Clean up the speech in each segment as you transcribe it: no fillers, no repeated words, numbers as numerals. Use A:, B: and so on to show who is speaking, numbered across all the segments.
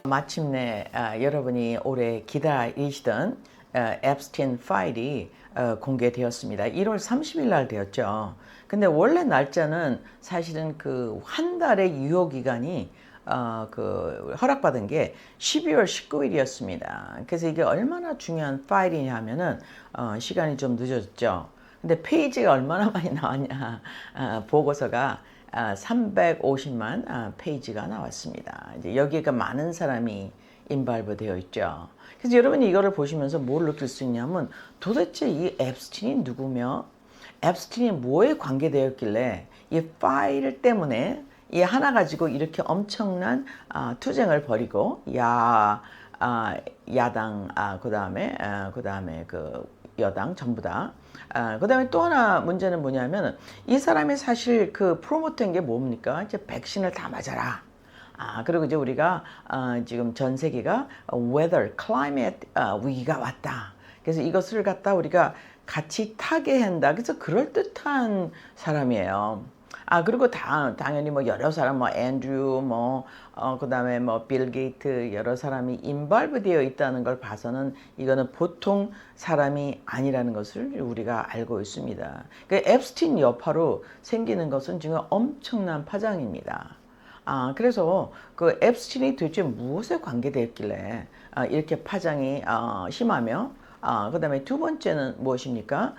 A: 마침내 여러분이 오래 기다리시던 앱스틴 파일이 공개되었습니다. 1월 30일 날 되었죠. 근데 원래 날짜는 사실은 그 한 달의 유효 기간이 허락받은 게 12월 19일이었습니다. 그래서 이게 얼마나 중요한 파일이냐 하면은 시간이 좀 늦어졌죠. 근데 페이지가 얼마나 많이 나왔냐, 보고서가 350만 페이지가 나왔습니다. 이제 여기가 많은 사람이 인발브 되어 있죠. 그래서 여러분이 이거를 보시면서 뭘 느낄 수 있냐면, 도대체 이 앱스틴이 누구며 앱스틴이 뭐에 관계되었길래 이 파일 때문에 이 하나 가지고 이렇게 엄청난 투쟁을 벌이고 야당 그다음에 그 여당 전부 다. 그다음에 또 하나 문제는 뭐냐면, 이 사람이 사실 그 프로모트한 게 뭡니까? 이제 백신을 다 맞아라. 그리고 이제 우리가 지금 전 세계가 weather, climate 위기가 왔다. 그래서 이것을 갖다 우리가 같이 타게 한다. 그래서 그럴듯한 사람이에요. 그리고 당연히 뭐 여러 사람, 뭐 앤드류, 그다음에 뭐 빌 게이트, 여러 사람이 인발브 되어 있다는 걸 봐서는 이거는 보통 사람이 아니라는 것을 우리가 알고 있습니다. 그 앱스틴 여파로 생기는 것은 지금 엄청난 파장입니다. 그래서 그 앱스틴이 도대체 무엇에 관계되었길래 이렇게 파장이 심하며, 그 다음에 두 번째는 무엇입니까?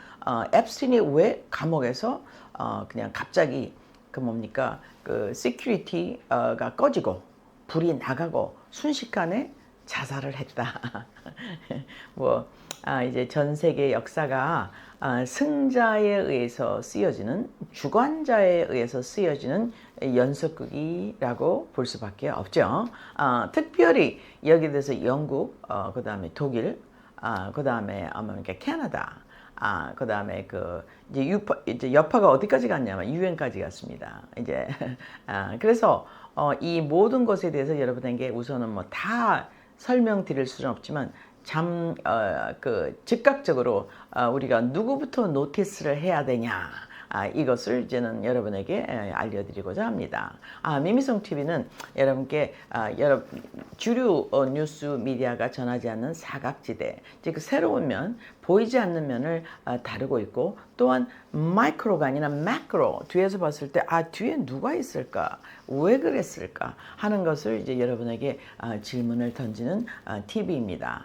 A: 앱스틴이 왜 감옥에서 그냥 갑자기 그 시큐리티가 꺼지고 불이 나가고 순식간에 자살을 했다. 이제 전 세계 역사가 승자에 의해서 쓰여지는, 주관자에 의해서 쓰여지는 연속극이라고 볼 수밖에 없죠. 특별히 여기에 대해서 영국, 그 다음에 독일, 그 다음에 캐나다, 그 다음에 이제 여파가 어디까지 갔냐면 유엔까지 갔습니다. 이제 그래서 이 모든 것에 대해서 여러분에게 우선은 뭐 다 설명드릴 수는 없지만 즉각적으로 우리가 누구부터 노티스를 해야 되냐, 이것을 이제는 여러분에게 알려드리고자 합니다. 미미송 TV는 여러분께 주류 뉴스 미디어가 전하지 않는 사각지대, 즉 그 새로운 면, 보이지 않는 면을 다루고 있고, 또한 마이크로가 아니라 매크로, 뒤에서 봤을 때 뒤에 누가 있을까, 왜 그랬을까 하는 것을 이제 여러분에게 질문을 던지는 TV입니다.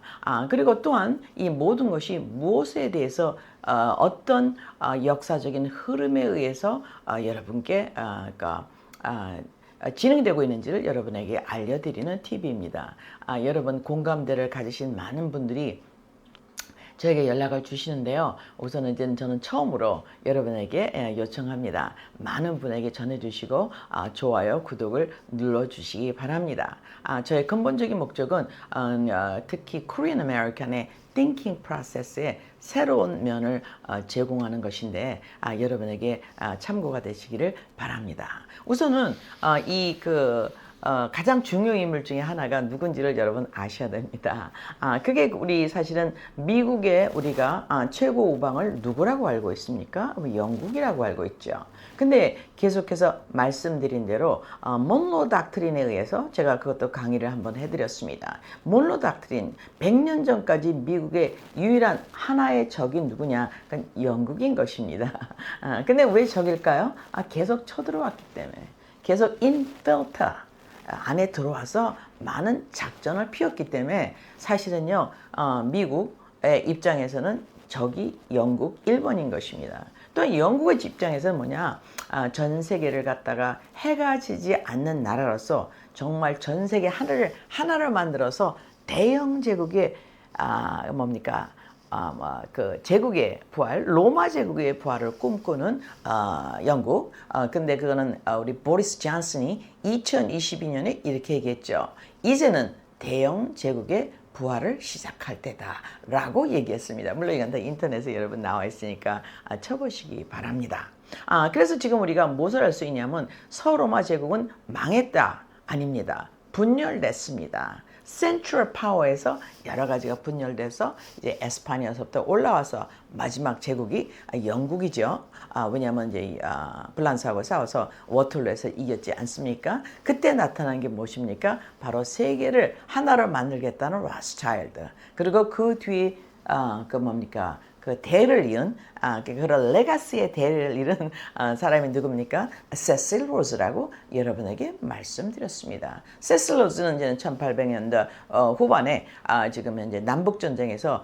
A: 그리고 또한 이 모든 것이 무엇에 대해서 어떤 역사적인 흐름에 의해서 여러분께 진행되고 있는지를 여러분에게 알려드리는 TV입니다. 여러분 공감대를 가지신 많은 분들이 저에게 연락을 주시는데요. 우선은 이제 저는 처음으로 여러분에게 요청합니다. 많은 분에게 전해주시고 좋아요, 구독을 눌러주시기 바랍니다. 저의 근본적인 목적은 특히 코리안 아메리칸의 thinking process의 새로운 면을 제공하는 것인데, 여러분에게 참고가 되시기를 바랍니다. 우선은 가장 중요 인물 중에 하나가 누군지를 여러분 아셔야 됩니다. 그게 우리 사실은 미국의 우리가 최고 우방을 누구라고 알고 있습니까? 영국이라고 알고 있죠. 근데 계속해서 말씀드린 대로 몬로 닥트린에 의해서 제가 그것도 강의를 한번 해드렸습니다. 몬로 닥트린, 100년 전까지 미국의 유일한 하나의 적이 누구냐? 그건 영국인 것입니다. 근데 왜 적일까요? 계속 쳐들어왔기 때문에, 계속 인필터 안에 들어와서 많은 작전을 피웠기 때문에, 사실은요 미국의 입장에서는 적이 영국, 일본인 것입니다. 또 영국의 입장에서는 뭐냐, 전 세계를 갖다가 해가 지지 않는 나라로서 정말 전 세계 하나를 만들어서 대영 제국의 제국의 부활, 로마 제국의 부활을 꿈꾸는 영국. 근데 그거는 우리 보리스 존슨이 2022년에 이렇게 얘기했죠. 이제는 대영 제국의 부활을 시작할 때다라고 얘기했습니다. 물론 이건 다 인터넷에 여러분 나와 있으니까 쳐보시기 바랍니다. 그래서 지금 우리가 무엇을 할 수 있냐면, 서로마 제국은 망했다, 아닙니다. 분열됐습니다. 센트럴 파워에서 여러 가지가 분열돼서 이제 에스파냐서부터 올라와서 마지막 제국이 영국이죠. 왜냐하면 이제 프랑스하고 싸워서 워털루에서 이겼지 않습니까? 그때 나타난 게 무엇입니까? 바로 세계를 하나로 만들겠다는 로스차일드. 그리고 그 뒤에 그 뭡니까? 그 대를 이은 그런 레가시의 대를 이룬 사람이 누굽니까? 세실 로즈라고 여러분에게 말씀드렸습니다. 세실 로즈는 이제 1800년대 후반에 지금 현재 남북 전쟁에서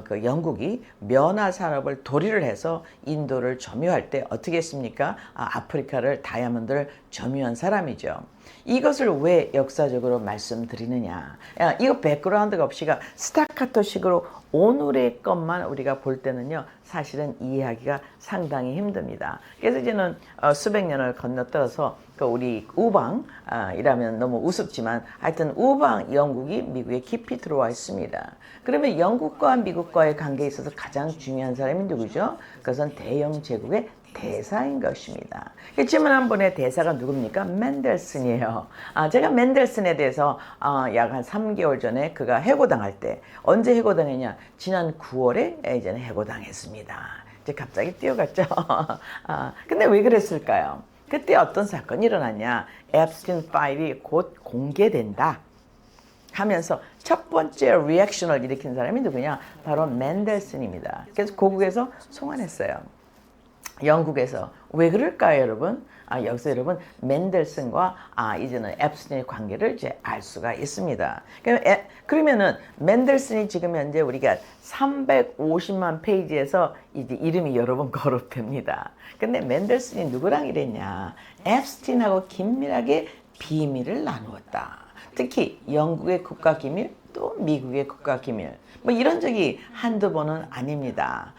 A: 그 영국이 면화 산업을 도리를 해서 인도를 점유할 때 어떻게 했습니까? 아프리카를 다이아몬드를 점유한 사람이죠. 이것을 왜 역사적으로 말씀드리느냐? 이거 백그라운드가 없이가 스타카토식으로 오늘의 것만 우리가 볼 때는요, 사실은 이해하기가 상당히 힘듭니다. 그래서 이제는 수백 년을 건너뛰어서 그 우리 우방이라면 너무 우습지만 하여튼 우방 영국이 미국에 깊이 들어와 있습니다. 그러면 영국과 미국과의 관계에 있어서 가장 중요한 사람이 누구죠? 그것은 대영 제국의 대사인 것입니다. 질문 한 번의 대사가 누굽니까? 맨델슨이에요. 제가 맨델슨에 대해서 약 한 3개월 전에 그가 해고당할 때, 언제 해고당했냐? 지난 9월에 이제는 해고당했습니다. 이제 갑자기 뛰어갔죠. 근데 왜 그랬을까요? 그때 어떤 사건이 일어났냐? 앱스틴 파일이 곧 공개된다 하면서 첫 번째 리액션을 일으킨 사람이 누구냐? 바로 맨델슨입니다. 그래서 고국에서 송환했어요. 영국에서. 왜 그럴까요, 여러분? 여기서 여러분 맨델슨과 이제는 앱스틴의 관계를 이제 알 수가 있습니다. 그러면은 맨델슨이 지금 현재 우리가 350만 페이지에서 이제 이름이 여러 번 거론됩니다. 근데 맨델슨이 누구랑 일했냐? 앱스틴하고 긴밀하게 비밀을 나누었다. 특히 영국의 국가 기밀, 또 미국의 국가 기밀. 뭐 이런 적이 한두 번은 아닙니다.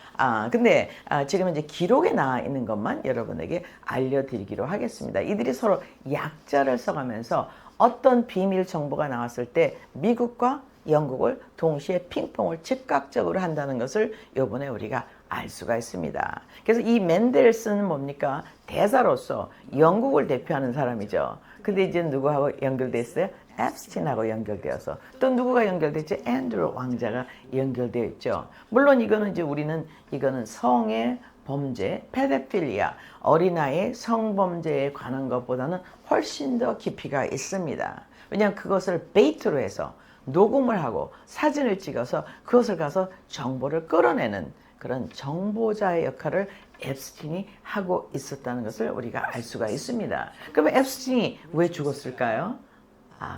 A: 근데 지금 이제 기록에 나와 있는 것만 여러분에게 알려드리기로 하겠습니다. 이들이 서로 약자를 써가면서 어떤 비밀 정보가 나왔을 때 미국과 영국을 동시에 핑퐁을 즉각적으로 한다는 것을 이번에 우리가 알 수가 있습니다. 그래서 이 맨델슨은 뭡니까? 대사로서 영국을 대표하는 사람이죠. 근데 이제 누구하고 연결돼 있어요? 앱스틴하고 연결되어서 또 누구가 연결됐지? 앤드루 왕자가 연결되어 있죠. 물론 이거는 이제 우리는 이거는 성의 범죄, 페도필리아, 어린아이의 성범죄에 관한 것보다는 훨씬 더 깊이가 있습니다. 왜냐하면 그것을 베이트로 해서 녹음을 하고 사진을 찍어서 그것을 가서 정보를 끌어내는 그런 정보자의 역할을 앱스틴이 하고 있었다는 것을 우리가 알 수가 있습니다. 그러면 앱스틴이 왜 죽었을까요?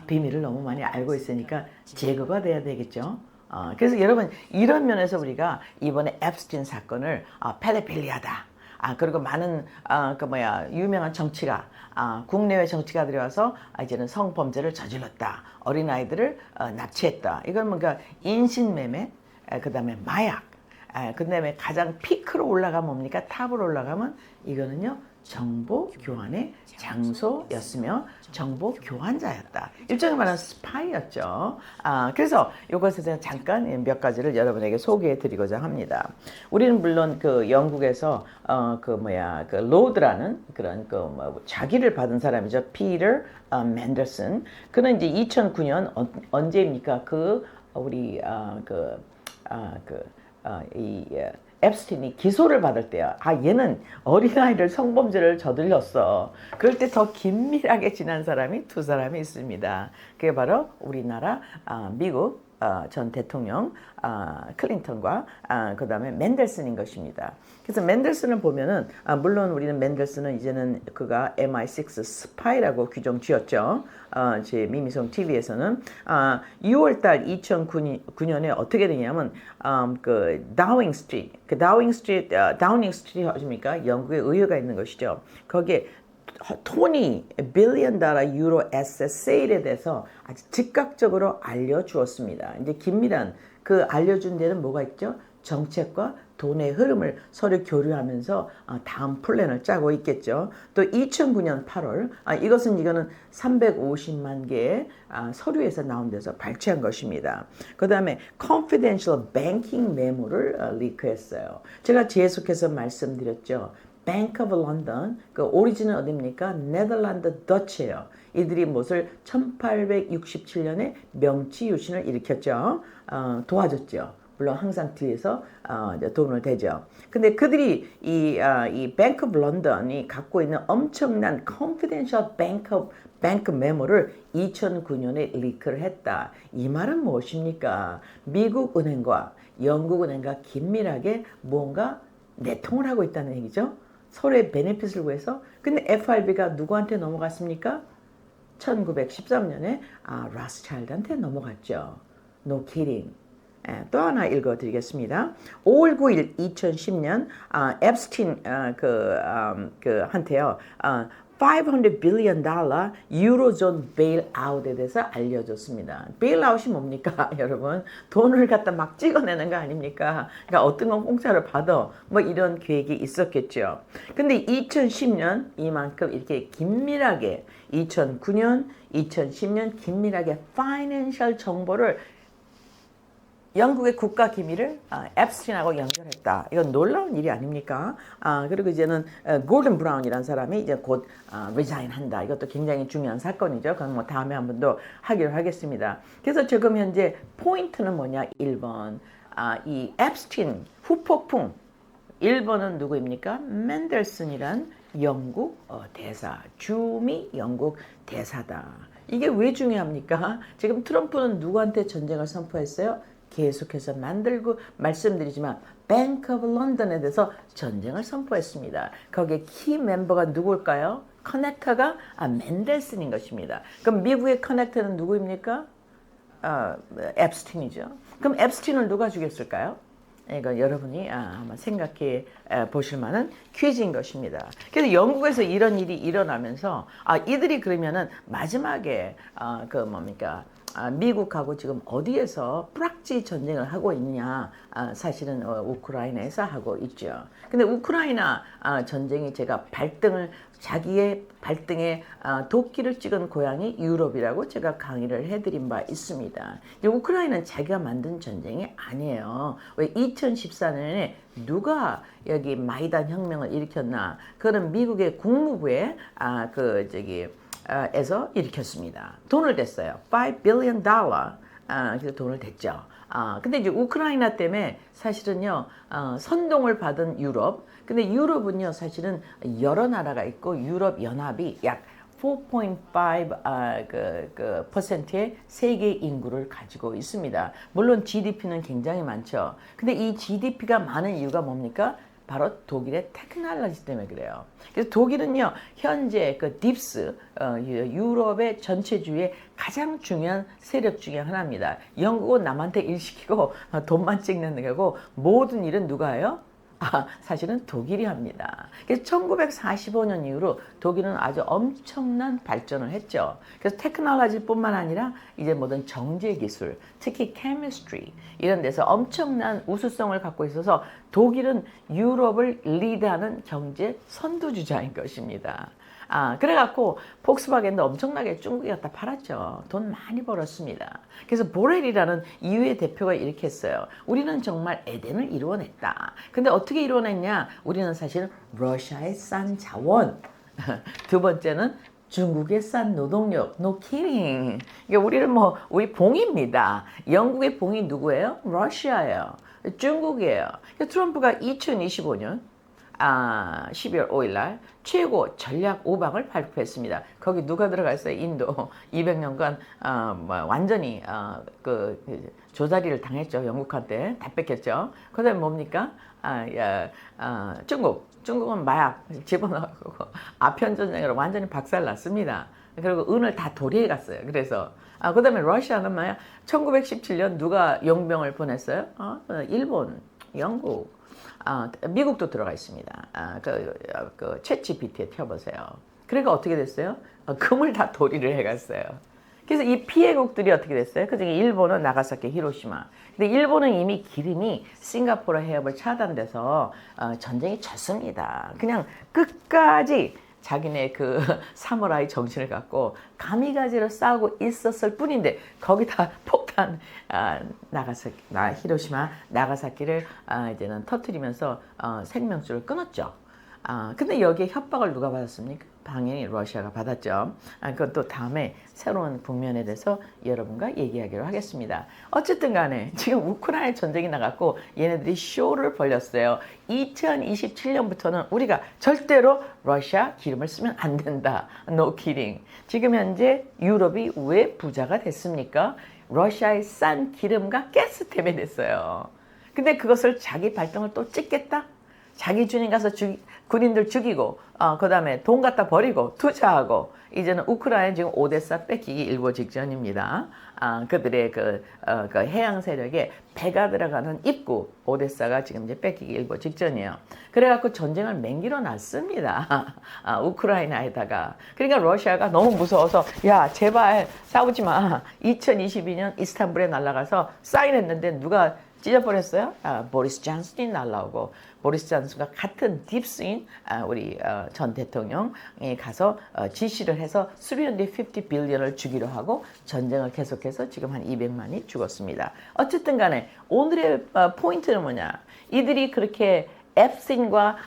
A: 비밀을 너무 많이 알고 있으니까 제거가 돼야 되겠죠. 그래서 여러분 이런 면에서 우리가 이번에 앱스틴 사건을 페도필리아다. 그리고 많은 유명한 정치가 국내외 정치가들이 와서 이제는 성범죄를 저질렀다. 어린아이들을 납치했다. 이건 뭔가 인신매매, 그 다음에 마약, 그 다음에 가장 피크로 올라가면 뭡니까? 탑으로 올라가면 이거는요 정보 교환의 장소였으며 정보 교환자였다. 일종의 말하는 스파이였죠. 그래서 이것에 대해서 잠깐 몇 가지를 여러분에게 소개해 드리고자 합니다. 우리는 물론 그 영국에서 그 로드라는 그런 자기를 받은 사람이죠. 피터 맨델슨. 그는 이제 2009년 언제입니까? 앱스틴이 기소를 받을 때요. 얘는 어린아이를 성범죄를 저질렀어. 그럴 때 더 긴밀하게 지난 사람이 두 사람이 있습니다. 그게 바로 우리나라 미국 전 대통령 클린턴과 그 다음에 맨델슨인 것입니다. 그래서 맨델슨을 보면은 물론 우리는 맨델슨은 이제는 그가 MI6 스파이라고 규정 지었죠. 제 미미송 TV에서는 6월달 2009년에 어떻게 되냐면 그 다우닝 스트리트 아십니까? 영국에 의회가 있는 것이죠. 거기에 $20 빌리언 유로 에셋 세일에 대해서 아주 즉각적으로 알려주었습니다. 이제 긴밀한 그 알려준 데는 뭐가 있죠? 정책과 돈의 흐름을 서로 교류하면서 다음 플랜을 짜고 있겠죠. 또 2009년 8월 이거는 350만 개의 서류에서 나온 데서 발췌한 것입니다. 그 다음에 confidential banking 메모를 리크했어요. 제가 계속해서 말씀드렸죠. Bank of London, 그 오리진은 어디입니까? 네덜란드 더치예요. 이들이 무엇을 1867년에 명치 유신을 일으켰죠. 도와줬죠. 물론 항상 뒤에서 이제 도움을 대죠. 근데 그들이 이 Bank of London이 갖고 있는 엄청난 confidential bank 메모를 2009년에 리크를 했다. 이 말은 무엇입니까? 미국 은행과 영국 은행과 긴밀하게 뭔가 내통을 하고 있다는 얘기죠. 서로의 베네핏을 위해서. 근데 FRB가 누구한테 넘어갔습니까? 1913년에 라스차일드한테 넘어갔죠. No kidding. 또 하나 읽어드리겠습니다. 5월 9일 2010년 앱스틴 한테요. $500 billion 유로존 베일아웃에 대해서 알려줬습니다. 베일아웃이 뭡니까, 여러분? 돈을 갖다 막 찍어내는 거 아닙니까? 그러니까 어떤 건 공짜로 받아. 뭐 이런 계획이 있었겠죠. 근데 2010년 이만큼 이렇게 긴밀하게 2009년, 2010년 긴밀하게 파이낸셜 정보를 영국의 국가 기밀을 앱스틴하고 연결했다. 이건 놀라운 일이 아닙니까? 그리고 이제는 골든 브라운이라는 사람이 이제 곧 리자인한다. 이것도 굉장히 중요한 사건이죠. 그건 뭐 다음에 한 번 더 하기로 하겠습니다. 그래서 지금 현재 포인트는 뭐냐? 1번 이 앱스틴 후폭풍. 1번은 누구입니까? 맨델슨이란 영국 대사, 주미 영국 대사다. 이게 왜 중요합니까? 지금 트럼프는 누구한테 전쟁을 선포했어요? 계속해서 만들고 말씀드리지만 Bank of London에 대해서 전쟁을 선포했습니다. 거기에 키 멤버가 누굴까요? 커넥터가 맨델슨인 것입니다. 그럼 미국의 커넥터는 누구입니까? 앱스틴이죠. 그럼 앱스틴을 누가 죽였을까요? 이거 여러분이 한번 생각해 보실 만한 퀴즈인 것입니다. 그래서 영국에서 이런 일이 일어나면서 이들이 그러면은 마지막에 미국하고 지금 어디에서 뿌락지 전쟁을 하고 있느냐? 사실은 우크라이나에서 하고 있죠. 근데 우크라이나 전쟁이 제가 자기의 발등에 도끼를 찍은 고향이 유럽이라고 제가 강의를 해드린 바 있습니다. 우크라이나는 자기가 만든 전쟁이 아니에요. 왜 2014년에 누가 여기 마이단 혁명을 일으켰나? 그거는 미국의 국무부에 에서 일으켰습니다. 돈을 댔어요. $5 billion. 그래서 돈을 댔죠. 근데 이제 우크라이나 때문에 사실은요, 선동을 받은 유럽. 근데 유럽은요, 사실은 여러 나라가 있고 유럽 연합이 약 4.5 퍼센트의 세계 인구를 가지고 있습니다. 물론 GDP는 굉장히 많죠. 근데 이 GDP가 많은 이유가 뭡니까? 바로 독일의 테크놀로지 때문에 그래요. 그래서 독일은요, 현재 그 딥스, 유럽의 전체주의의 가장 중요한 세력 중에 하나입니다. 영국은 남한테 일 시키고 돈만 찍는 거고 모든 일은 누가 해요? 사실은 독일이 합니다. 그래서 1945년 이후로 독일은 아주 엄청난 발전을 했죠. 그래서 테크놀로지뿐만 아니라 이제 모든 정제 기술, 특히 케미스트리 이런 데서 엄청난 우수성을 갖고 있어서 독일은 유럽을 리드하는 경제 선두주자인 것입니다. 그래갖고 폭스바겐도 엄청나게 중국에 갖다 팔았죠. 돈 많이 벌었습니다. 그래서 보렐이라는 EU의 대표가 이렇게 했어요. 우리는 정말 에덴을 이루어냈다. 근데 어떻게 이루어냈냐? 우리는 사실 러시아의 싼 자원, 두 번째는 중국의 싼 노동력, no kidding. 그러니까 우리 봉입니다. 영국의 봉이 누구예요? 러시아예요. 중국이에요. 트럼프가 2025년 12월 5일 날 최고 전략 5방을 발표했습니다. 거기 누가 들어가 있어요? 인도 200년간 완전히 조다리를 당했죠. 영국한테 다 뺏겼죠. 그다음에 뭡니까? 중국은 마약 집어넣고 아편 전쟁으로 완전히 박살났습니다. 그리고 은을 다 도리해 갔어요. 그래서 그다음에 러시아는 뭐야? 1917년 누가 용병을 보냈어요? 일본, 영국. 미국도 들어가 있습니다. 챗 GPT에 펴보세요. 그러니까 어떻게 됐어요? 금을 다 도리를 해갔어요. 그래서 이 피해국들이 어떻게 됐어요? 그중에 일본은 나가사키, 히로시마. 근데 일본은 이미 기름이 싱가포르 해협을 차단돼서 전쟁이 졌습니다. 그냥 끝까지 자기네 그 사무라이 정신을 갖고 가미가지로 싸우고 있었을 뿐인데 거기다 폭탄 히로시마 나가사키를 이제는 터뜨리면서 생명줄을 끊었죠. 근데 여기에 협박을 누가 받았습니까? 당연히 러시아가 받았죠. 그건 또 다음에 새로운 국면에 대해서 여러분과 얘기하기로 하겠습니다. 어쨌든 간에 지금 우크라이나 전쟁이 나갔고 얘네들이 쇼를 벌렸어요. 2027년부터는 우리가 절대로 러시아 기름을 쓰면 안 된다. No kidding. 지금 현재 유럽이 왜 부자가 됐습니까? 러시아의 싼 기름과 가스 때문에 됐어요. 근데 그것을 자기 발등을 또 찍겠다? 자기 주인 가서 군인들 죽이고 그 다음에 돈 갖다 버리고 투자하고 이제는 우크라이나 지금 오데사 뺏기기 일보 직전입니다. 그들의 그 해양 세력에 배가 들어가는 입구 오데사가 지금 이제 뺏기기 일보 직전이에요. 그래갖고 전쟁을 맹기로 놨습니다. 우크라이나에다가. 그러니까 러시아가 너무 무서워서 야 제발 싸우지 마. 2022년 이스탄불에 날아가서 사인했는데 누가 찢어버렸어요? 보리스 존슨이 날라오고 보리스 존슨과 같은 딥스인 우리 전 대통령이 가서 지시를 해서 350 빌리언을 주기로 하고 전쟁을 계속해서 지금 한 200만이 죽었습니다. 어쨌든 간에 오늘의 포인트는 뭐냐? 이들이 그렇게 앱신과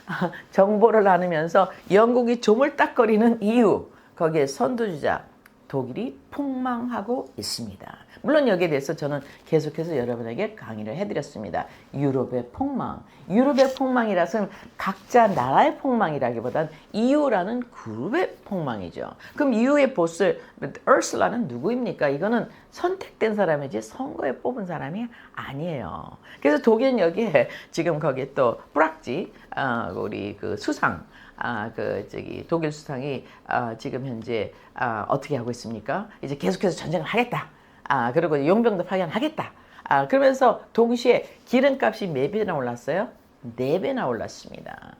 A: 정보를 나누면서 영국이 조물딱거리는 이유, 거기에 선두주자 독일이 폭망하고 있습니다. 물론 여기에 대해서 저는 계속해서 여러분에게 강의를 해드렸습니다. 유럽의 폭망. 유럽의 폭망이라서는 각자 나라의 폭망이라기보단 EU라는 그룹의 폭망이죠. 그럼 EU의 보스 얼슬라는 누구입니까? 이거는 선택된 사람이지 선거에 뽑은 사람이 아니에요. 그래서 독일은 여기에 지금 거기에 또 프락지 우리 그 수상 독일 수상이 지금 현재 어떻게 하고 있습니까? 이제 계속해서 전쟁을 하겠다. 그리고 용병도 파견하겠다. 그러면서 동시에 기름값이 몇 배나 올랐어요? 4배나 올랐습니다.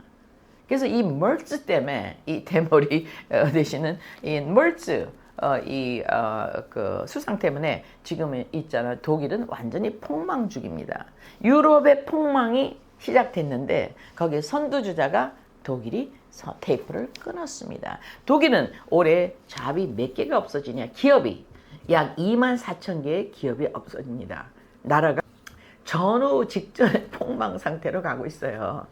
A: 그래서 이 멀츠 때문에 이 대머리 되시는 이 멀츠 그 수상 때문에 지금 있잖아 독일은 완전히 폭망 중입니다. 유럽의 폭망이 시작됐는데 거기에 선두주자가 독일이 테이프를 끊었습니다. 독일은 올해 잡이 몇 개가 없어지냐? 기업이 약 24,000개의 기업이 없어집니다. 나라가 전후 직전의 폭망 상태로 가고 있어요.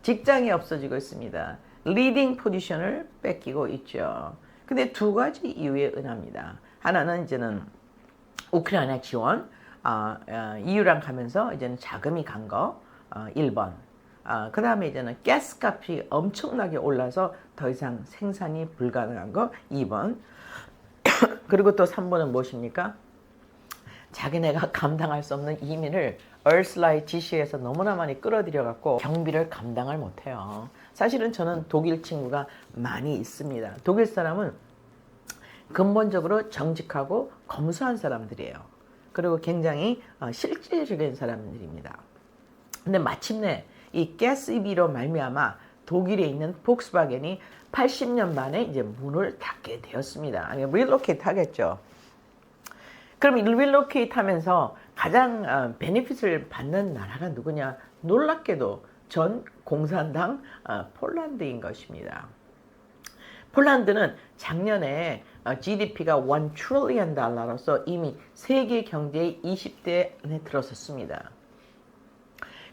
A: 직장이 없어지고 있습니다. 리딩 포지션을 뺏기고 있죠. 근데 두 가지 이유에 은합니다. 하나는 이제는 우크라이나 지원, EU랑 가면서 이제는 자금이 간 거, 1번. 그 다음에 이제는 가스값이 엄청나게 올라서 더 이상 생산이 불가능한 거 2번. 그리고 또 3번은 무엇입니까? 자기네가 감당할 수 없는 이민을 얼슬라의 지시에서 너무나 많이 끌어들여갖고 경비를 감당을 못해요. 사실은 저는 독일 친구가 많이 있습니다. 독일 사람은 근본적으로 정직하고 검소한 사람들이에요. 그리고 굉장히 실질적인 사람들입니다. 근데 마침내 이 가스비로 말미암아 독일에 있는 폭스바겐이 80년 만에 이제 문을 닫게 되었습니다. 아니, 릴로케이트 하겠죠. 그럼 릴로케이트 하면서 가장 베네핏을 받는 나라가 누구냐? 놀랍게도 전 공산당 폴란드인 것입니다. 폴란드는 작년에 GDP가 1 트릴리언 달러로서 이미 세계 경제의 20대 안에 들어섰습니다.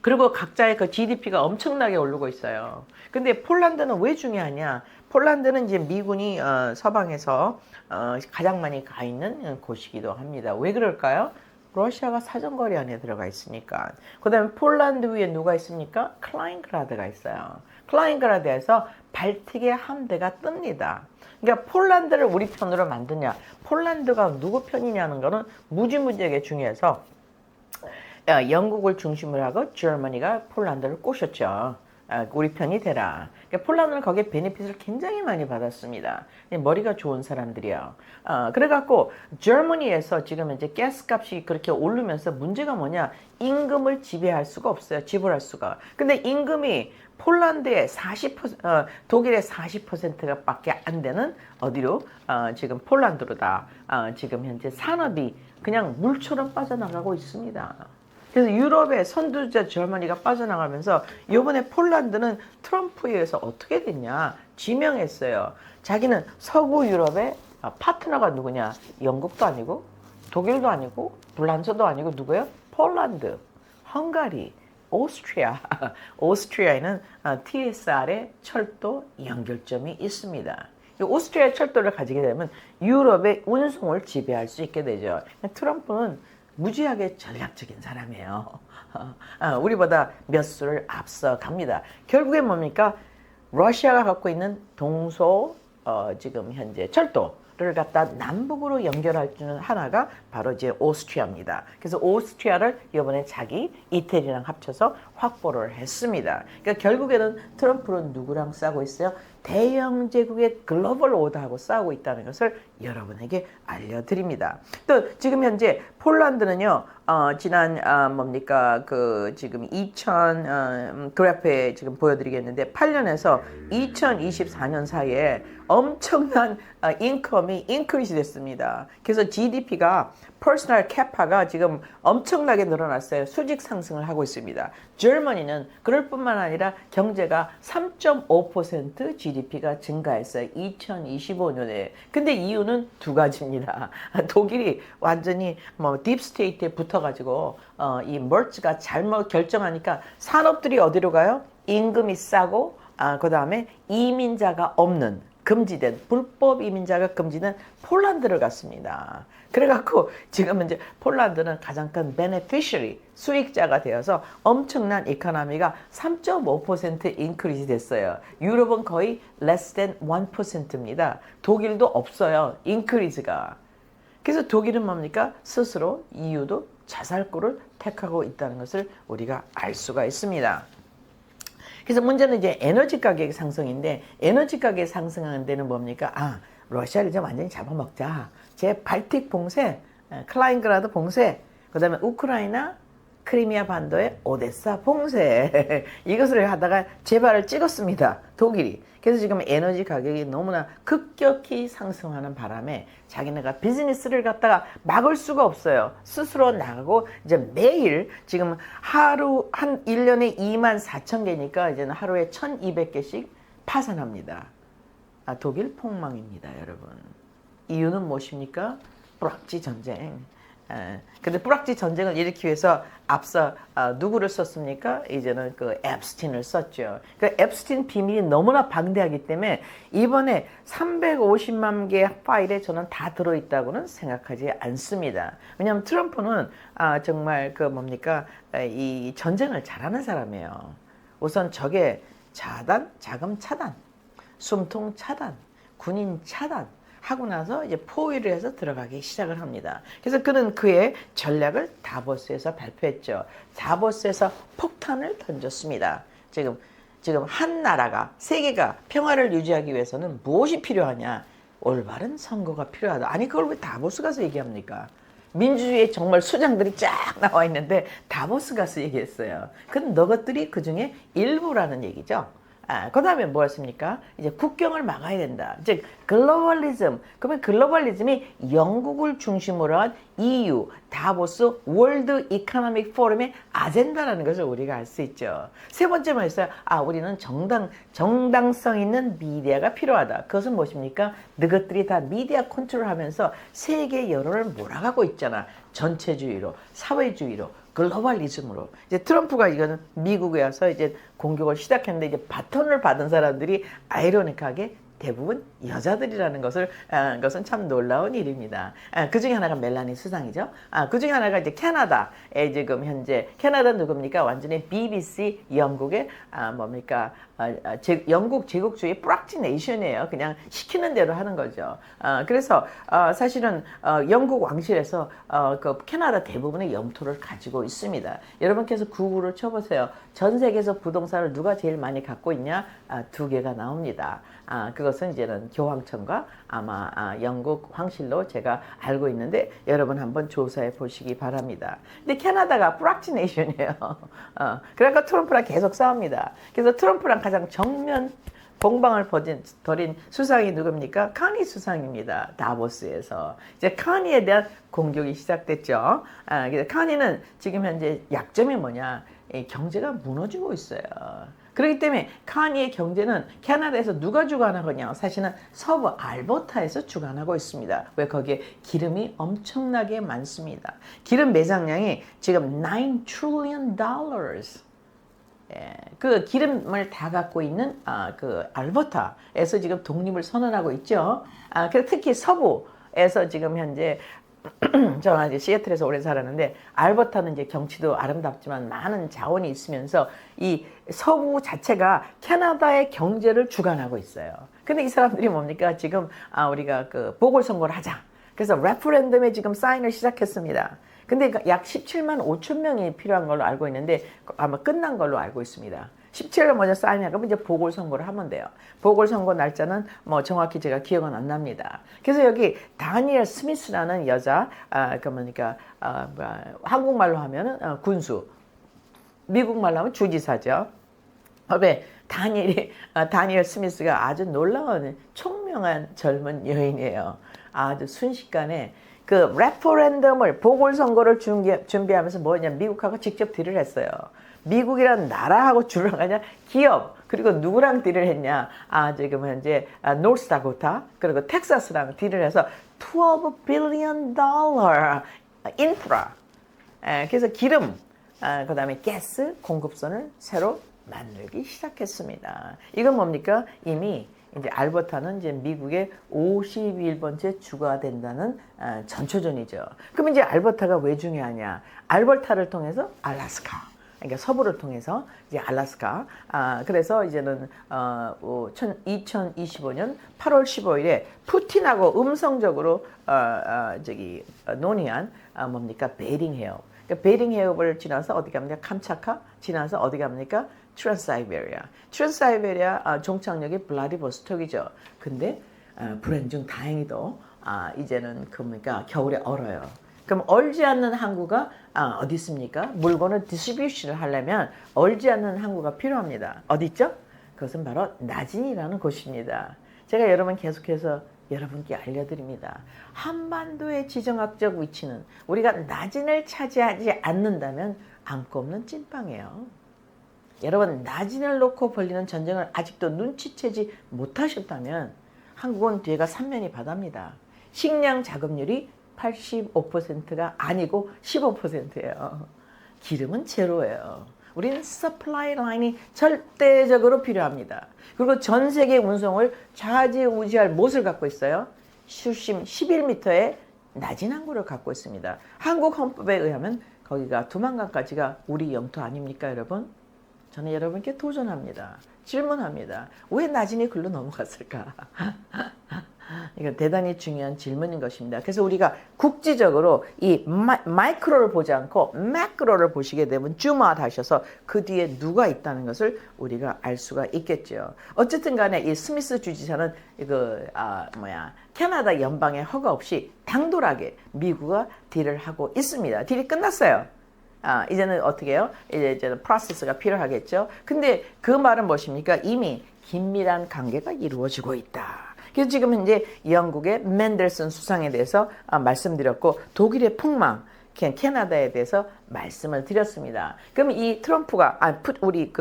A: 그리고 각자의 그 GDP가 엄청나게 오르고 있어요. 근데 폴란드는 왜 중요하냐? 폴란드는 이제 미군이 서방에서 가장 많이 가 있는 곳이기도 합니다. 왜 그럴까요? 러시아가 사정거리 안에 들어가 있으니까. 그 다음에 폴란드 위에 누가 있습니까? 클라인그라드가 있어요. 클라인그라드에서 발틱의 함대가 뜹니다. 그러니까 폴란드를 우리 편으로 만드냐, 폴란드가 누구 편이냐는 거는 무지무지하게 중요해서 영국을 중심으로 하고 저머니가 폴란드를 꼬셨죠. 우리 편이 되라. 그러니까 폴란드는 거기에 베네핏을 굉장히 많이 받았습니다. 머리가 좋은 사람들이요. 그래갖고 저머니에서 지금 이제 가스값이 그렇게 오르면서 문제가 뭐냐? 임금을 지배할 수가 없어요. 지불할 수가. 근데 임금이 폴란드의 40%, 독일의 40%가 밖에 안 되는 어디로? 지금 폴란드로다. 지금 현재 산업이 그냥 물처럼 빠져나가고 있습니다. 그래서 유럽의 선두주자 저머니가 빠져나가면서 이번에 폴란드는 트럼프에 의해서 어떻게 됐냐? 지명했어요. 자기는 서구 유럽의 파트너가 누구냐? 영국도 아니고 독일도 아니고 불란서도 아니고 누구예요? 폴란드, 헝가리. 오스트리아. 오스트리아에는 TSR의 철도 연결점이 있습니다. 이 오스트리아 철도를 가지게 되면 유럽의 운송을 지배할 수 있게 되죠. 트럼프는 무지하게 전략적인 사람이에요. 우리보다 몇 수를 앞서 갑니다. 결국에 뭡니까? 러시아가 갖고 있는 동서 지금 현재 철도를 갖다 남북으로 연결할 줄 하나가 바로 이제 오스트리아입니다. 그래서 오스트리아를 이번에 자기 이태리랑 합쳐서 확보를 했습니다. 그러니까 결국에는 트럼프는 누구랑 싸우고 있어요? 대영 제국의 글로벌 오더하고 싸우고 있다는 것을 여러분에게 알려드립니다. 또 지금 현재 폴란드는요, 지난 뭡니까 그 지금 2000 그래프에 지금 보여드리겠는데 8년에서 2024년 사이에 엄청난 인컴이 인크리스 됐습니다. 그래서 GDP가 퍼스널 캐파가 지금 엄청나게 늘어났어요. 수직 상승을 하고 있습니다. germany는 그럴 뿐만 아니라 경제가 3.5% GDP가 증가했어요. 2025년에. 근데 이유는 두 가지입니다. 독일이 완전히 뭐 딥스테이트에 붙어가지고 이 머치가 잘못 결정하니까 산업들이 어디로 가요? 임금이 싸고 그 다음에 이민자가 없는 금지된 불법 이민자가 금지된 폴란드를 갔습니다. 그래갖고 지금 이제 폴란드는 가장 큰 beneficiary 수익자가 되어서 엄청난 이코노미가 3.5% 인크리스 됐어요. 유럽은 거의 less than 1%입니다. 독일도 없어요. 인크리스가. 그래서 독일은 뭡니까? 스스로 EU도 자살골을 택하고 있다는 것을 우리가 알 수가 있습니다. 그래서 문제는 이제 에너지 가격 상승인데 에너지 가격 상승하는 데는 뭡니까? 러시아를 이제 완전히 잡아먹자. 제 발틱 봉쇄, 클라인그라드 봉쇄, 그 다음에 우크라이나, 크리미아 반도의 오데사 봉쇄 이것을 하다가 제발을 찍었습니다. 독일이. 그래서 지금 에너지 가격이 너무나 급격히 상승하는 바람에 자기네가 비즈니스를 갖다가 막을 수가 없어요. 스스로 나가고 이제 매일 지금 하루 한 1년에 24,000개니까 이제는 하루에 1,200개씩 파산합니다. 독일 폭망입니다, 여러분. 이유는 무엇입니까? 뿌락지 전쟁. 근데 뿌락지 전쟁을 일으키기 위해서 앞서 누구를 썼습니까? 이제는 그 앱스틴을 썼죠. 그 앱스틴 비밀이 너무나 방대하기 때문에 이번에 350만 개의 파일에 저는 다 들어있다고는 생각하지 않습니다. 왜냐하면 트럼프는 정말 그 뭡니까 이 전쟁을 잘하는 사람이에요. 우선 적의 자금 차단, 숨통 차단, 군인 차단 하고 나서 이제 포위를 해서 들어가기 시작을 합니다. 그래서 그는 그의 전략을 다보스에서 발표했죠. 다보스에서 폭탄을 던졌습니다. 지금 한 나라가 세계가 평화를 유지하기 위해서는 무엇이 필요하냐? 올바른 선거가 필요하다. 아니 그걸 왜 다보스 가서 얘기합니까? 민주주의의 정말 수장들이 쫙 나와 있는데 다보스 가서 얘기했어요. 그건 너것들이 그 중에 일부라는 얘기죠. 그 다음에 뭐였습니까? 이제 국경을 막아야 된다. 즉 글로벌리즘. 그러면 글로벌리즘이 영국을 중심으로 한 EU, 다보스 월드 이코노믹 포럼의 아젠다라는 것을 우리가 알 수 있죠. 세 번째 뭐였어요? 우리는 정당성 있는 미디어가 필요하다. 그것은 무엇입니까? 너희들이 다 미디어 컨트롤하면서 세계 여론을 몰아가고 있잖아. 전체주의로, 사회주의로. 글로벌리즘으로. 이제 트럼프가 이거는 미국에 와서 이제 공격을 시작했는데 이제 바톤을 받은 사람들이 아이러니하게 대부분 여자들이라는 것은 참 놀라운 일입니다. 그 중에 하나가 멜라니 수상이죠. 그 중에 하나가 이제 캐나다에 지금 현재 캐나다 누굽니까? 완전히 BBC 영국의 뭡니까? 영국 제국주의 프락지 네이션이에요. 그냥 시키는 대로 하는 거죠. 그래서 사실은 영국 왕실에서 그 캐나다 대부분의 영토를 가지고 있습니다. 여러분께서 구글을 쳐보세요. 전 세계에서 부동산을 누가 제일 많이 갖고 있냐? 두 개가 나옵니다. 그것은 이제는 교황청과 아마 영국 황실로 제가 알고 있는데 여러분 한번 조사해 보시기 바랍니다. 근데 캐나다가 프락지 네이션이에요. 그러니까 트럼프랑 계속 싸웁니다. 그래서 트럼프랑 가장 정면 공방을 벌인 수상이 누굽니까? 카니 수상입니다. 다보스에서. 이제 카니에 대한 공격이 시작됐죠. 그래서 카니는 지금 현재 약점이 뭐냐? 경제가 무너지고 있어요. 그렇기 때문에 카니의 경제는 캐나다에서 누가 주관하거냐? 사실은 서부 알버타에서 주관하고 있습니다. 왜? 거기에 기름이 엄청나게 많습니다. 기름 매장량이 지금 $9 trillion. 그 기름을 다 갖고 있는 그 알버타에서 지금 독립을 선언하고 있죠. 그래서 특히 서부에서 지금 현재 저는 이제 시애틀에서 오래 살았는데 알버타는 이제 경치도 아름답지만 많은 자원이 있으면서 이 서부 자체가 캐나다의 경제를 주관하고 있어요. 근데 이 사람들이 뭡니까? 지금 우리가 그 보궐선거를 하자. 그래서 레퍼런덤에 지금 사인을 시작했습니다. 근데 약 17만 5천 명이 필요한 걸로 알고 있는데 아마 끝난 걸로 알고 있습니다. 17일 먼저 사인하고 이제 보궐선거를 하면 돼요. 보궐선거 날짜는 뭐 정확히 제가 기억은 안 납니다. 그래서 여기 다니엘 스미스라는 여자, 그러니까 한국말로 하면은 군수, 미국말로 하면 주지사죠. 왜 다니엘 스미스가 아주 놀라운 총명한 젊은 여인이에요. 아주 순식간에 그 레퍼런덤을 보궐선거를 준비하면서 뭐냐 미국하고 직접 딜을 했어요. 미국이란 나라하고 주를 하냐 기업 그리고 누구랑 딜을 했냐 지금 현재 노스다코타 그리고 텍사스랑 딜을 해서 $12 billion 인프라 그래서 기름 그 다음에 가스 공급선을 새로 만들기 시작했습니다. 이건 뭡니까? 이미 이제 알버타는 이제 미국의 51번째 주가 된다는 전초전이죠. 그럼 이제 알버타가 왜 중요하냐? 알버타를 통해서 알래스카, 그러니까 서부를 통해서 이제 알래스카. 그래서 이제는 2025년 8월 15일에 푸틴하고 음성적으로 논의한 뭡니까? 베링 해협. 그러니까 베링 해협을 지나서 어디 갑니까? 캄차카 지나서 어디 갑니까? 트랜스사이베리아 종착역이 블라디보스톡이죠. 근데 불행 중 다행히도 이제는 그러니까 겨울에 얼어요. 그럼 얼지 않는 항구가 어디 있습니까? 물건을 디스트리뷰션을 하려면 얼지 않는 항구가 필요합니다. 어디 있죠? 그것은 바로 나진이라는 곳입니다. 제가 여러분 계속해서 여러분께 알려드립니다. 한반도의 지정학적 위치는 우리가 나진을 차지하지 않는다면 안고 없는 찐빵이에요. 여러분 나진을 놓고 벌리는 전쟁을 아직도 눈치채지 못하셨다면 한국은 뒤에가 삼면이 바다입니다. 식량 자급률이 85%가 아니고 15%예요. 기름은 제로예요. 우리는 서플라이 라인이 절대적으로 필요합니다. 그리고 전 세계 운송을 좌지우지할 못을 갖고 있어요. 수심 11m의 낮은 항구를 갖고 있습니다. 한국 헌법에 의하면 거기가 두만강까지가 우리 영토 아닙니까 여러분? 저는 여러분께 도전합니다. 질문합니다. 왜 나진이 글로 넘어갔을까? 이건 대단히 중요한 질문인 것입니다. 그래서 우리가 국지적으로 이 마이크로를 보지 않고 매크로를 보시게 되면 줌아웃 하셔서 그 뒤에 누가 있다는 것을 우리가 알 수가 있겠죠. 어쨌든 간에 이 스미스 주지사는 캐나다 연방의 허가 없이 당돌하게 미국과 딜을 하고 있습니다. 딜이 끝났어요. 이제는 어떻게 해요? 이제는 프로세스가 필요하겠죠. 근데 그 말은 무엇입니까? 이미 긴밀한 관계가 이루어지고 있다. 그래서 지금 현재 영국의 맨델슨 수상에 대해서 말씀드렸고 독일의 폭망, 캐나다에 대해서 말씀을 드렸습니다. 그럼 이 트럼프가 우리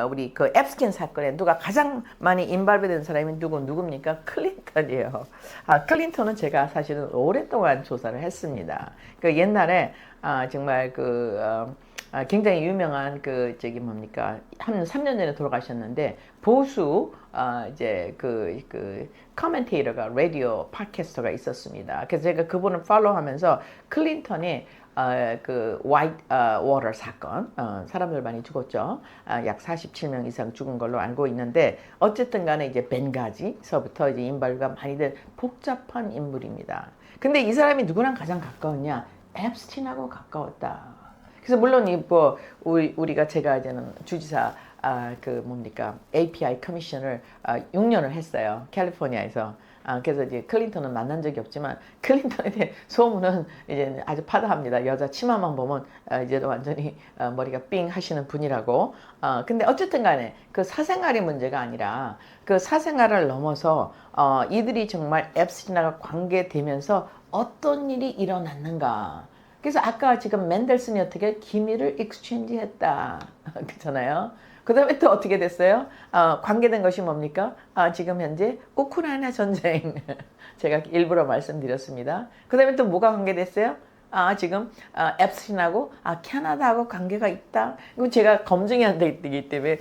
A: 우리 그 앱스킨 사건에 누가 가장 많이 인발브된 사람이 누굽니까? 클린턴이에요. 클린턴은 제가 사실은 오랫동안 조사를 했습니다. 그 옛날에 정말 굉장히 유명한 한 3년 전에 돌아가셨는데 보수 커멘테이터가 라디오 팟캐스터가 있었습니다. 그래서 제가 그분을 팔로우하면서 클린턴이 화이트 워터 사건, 사람들 많이 죽었죠. 약 47명 이상 죽은 걸로 알고 있는데, 어쨌든 간에 이제 벵가지서부터 이제 인발가 많이 된 복잡한 인물입니다. 근데 이 사람이 누구랑 가장 가까웠냐? 앱스틴하고 가까웠다. 그래서 물론 우리가 제가 이제는 주지사 API 커미션을 6년을 했어요. 캘리포니아에서. 그래서 이제 클린턴은 만난 적이 없지만 클린턴에 대한 소문은 이제 아주 파다합니다. 여자 치마만 보면 이제 완전히 머리가 삥 하시는 분이라고. 근데 어쨌든 간에 그 사생활이 문제가 아니라 그 사생활을 넘어서 이들이 정말 앱스틴과 관계되면서 어떤 일이 일어났는가. 그래서 아까 지금 맨델슨이 어떻게 기밀을 익스체인지 했다. 그렇잖아요. 그 다음에 또 어떻게 됐어요? 관계된 것이 뭡니까? 지금 현재 우크라이나 전쟁. 제가 일부러 말씀드렸습니다. 그 다음에 또 뭐가 관계됐어요? 지금 앱스틴하고 캐나다하고 관계가 있다. 이거 제가 검증이 안 되기 때문에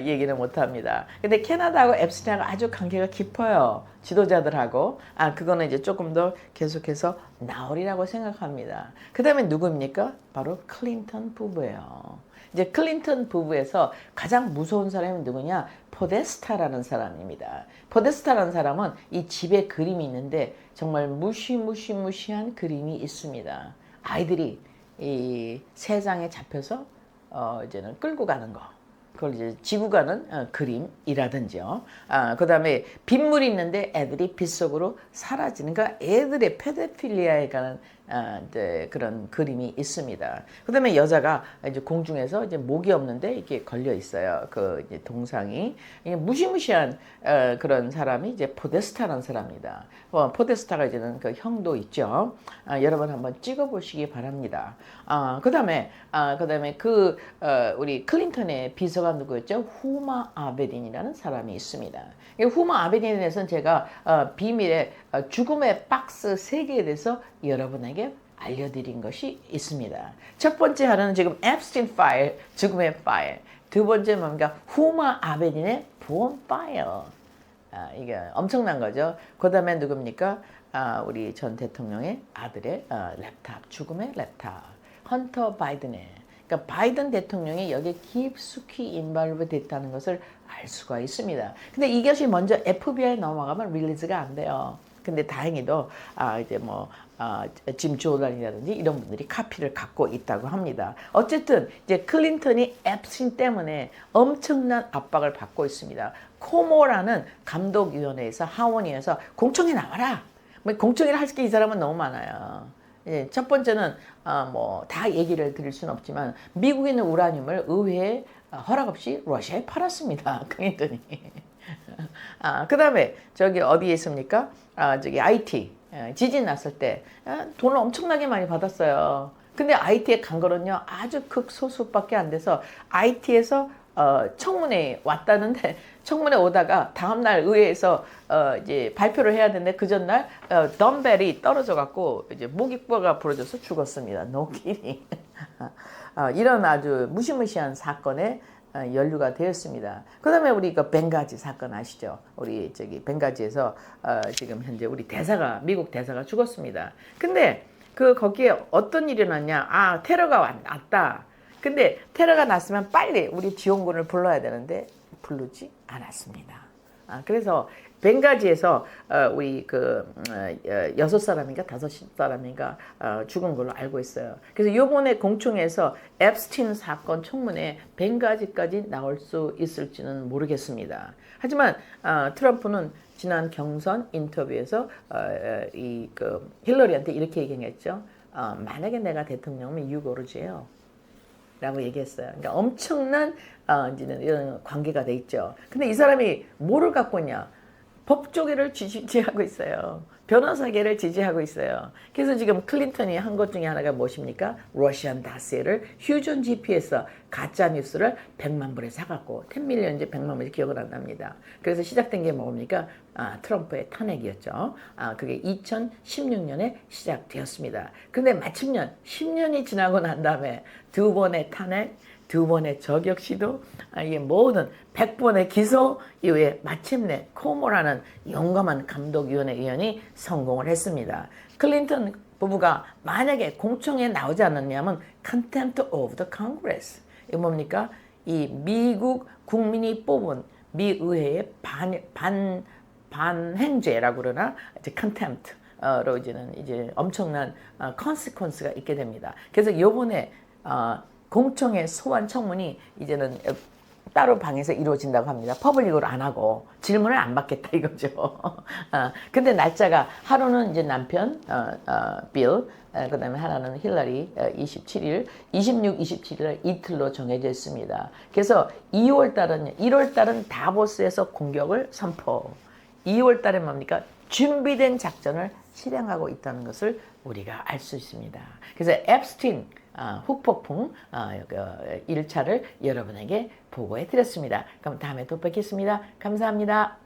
A: 얘기는 못합니다. 근데 캐나다하고 앱스틴하고 아주 관계가 깊어요. 지도자들하고. 그거는 이제 조금 더 계속해서 나오리라고 생각합니다. 그 다음에 누구입니까? 바로 클린턴 부부예요. 이제 클린턴 부부에서 가장 무서운 사람이 누구냐? 포데스타라는 사람입니다. 포데스타라는 사람은 이 집에 그림이 있는데 정말 무시무시한 그림이 있습니다. 아이들이 이 세상에 잡혀서 이제는 끌고 가는 거. 그걸 이제 지고 가는 그림이라든지요. 그 다음에 빗물이 있는데 애들이 빗속으로 사라지는, 그러니까 애들의 페도필리아에 관한 이제 그런 그림이 있습니다. 그 다음에 여자가 이제 공중에서 이제 목이 없는데 이렇게 걸려 있어요. 그 이제 동상이. 무시무시한 그런 사람이 이제 포데스타라는 사람입니다. 포데스타가 이제는 그 형도 있죠. 여러분 한번 찍어 보시기 바랍니다. 그 다음에 우리 클린턴의 비서가 누구였죠? 후마 아베딘이라는 사람이 있습니다. 후마 아베딘에 대해서는 제가 비밀의 죽음의 박스 3개에 대해서 여러분에게 알려드린 것이 있습니다. 첫 번째 하나는 지금 앱스틴 파일, 죽음의 파일. 두 번째 뭡니까? 후마 아베딘의 보험 파일. 이게 엄청난 거죠. 그 다음에 누굽니까? 우리 전 대통령의 아들의 랩탑, 죽음의 랩탑. 헌터 바이든의. 그러니까 바이든 대통령이 여기에 깊숙이 인발브 됐다는 것을 알 수가 있습니다. 근데 이것이 먼저 FBI에 넘어가면 릴리즈가 안 돼요. 근데 다행히도 이제 짐 조던이라든지 이런 분들이 카피를 갖고 있다고 합니다. 어쨌든 이제 클린턴이 앱스틴 때문에 엄청난 압박을 받고 있습니다. 코모라는 감독위원회에서 하원위에서 공청회 나와라. 공청회를 할 게 이 사람은 너무 많아요. 첫 번째는 다 얘기를 드릴 수는 없지만 미국에 있는 우라늄을 의회에 허락 없이 러시아에 팔았습니다. 클린턴이. 그 다음에 저기 어디에 있습니까? 저기 IT 지진 났을 때 돈을 엄청나게 많이 받았어요. 근데 IT에 간 거는요 아주 극소수밖에 안 돼서 IT에서 청문회에 왔다는데 청문회 오다가 다음날 의회에서 이제 발표를 해야 되는데 그 전날 덤벨이 떨어져 갖고 이제 목이 부러져서 죽었습니다. 노키니. 이런 아주 무시무시한 사건에 연루가 되었습니다. 그 다음에 우리 그 벵가지 사건 아시죠? 우리 저기 벵가지에서 지금 현재 우리 미국 대사가 죽었습니다. 근데 거기에 어떤 일이 났냐? 테러가 왔다. 근데 테러가 났으면 빨리 우리 지원군을 불러야 되는데 부르지 않았습니다. 그래서 벵가지에서 우리 6사람인가 5사람인가 죽은 걸로 알고 있어요. 그래서 이번에 공청회에서 앱스틴 사건 청문회 벵가지까지 나올 수 있을지는 모르겠습니다. 하지만 트럼프는 지난 경선 인터뷰에서 힐러리한테 이렇게 얘기했죠. 만약에 내가 대통령이면 유고르지예요. 라고 얘기했어요. 그러니까 엄청난 이제는 이런 관계가 돼 있죠. 근데 이 사람이 뭐를 갖고 있냐? 법조계를 지지하고 있어요. 변호사계를 지지하고 있어요. 그래서 지금 클린턴이 한 것 중에 하나가 무엇입니까? 러시안 다스를 휴전 GP에서 가짜 뉴스를 100만 불에 사갖고 10밀리언인지 100만 불인지 기억은 안 납니다. 그래서 시작된 게 뭡니까? 트럼프의 탄핵이었죠. 그게 2016년에 시작되었습니다. 근데 마침년 10년이 지나고 난 다음에 2번의 탄핵, 2번의 저격 시도, 이게 모든 100번의 기소 이후에 마침내 코모라는 용감한 감독위원회 의원이 성공을 했습니다. 클린턴 부부가 만약에 공청회에 나오지 않았냐면 contempt of the Congress. 이거 뭡니까? 이 미국 국민이 뽑은 미 의회의 반행죄라고 그러나 이제 contempt로 이제 엄청난 consequence가 있게 됩니다. 그래서 요번에 공청회 소환 청문이 이제는 따로 방에서 이루어진다고 합니다. 퍼블릭으로 안 하고 질문을 안 받겠다 이거죠. 근데 날짜가 하루는 이제 남편 빌, 그다음에 하나는 힐러리 27일, 26, 27일 이틀로 정해져 있습니다. 그래서 1월 달은 다보스에서 공격을 선포. 2월 달에 뭡니까? 준비된 작전을 실행하고 있다는 것을 우리가 알 수 있습니다. 그래서 앱스틴 후폭풍 1차를 여러분에게 보고해 드렸습니다. 그럼 다음에 또 뵙겠습니다. 감사합니다.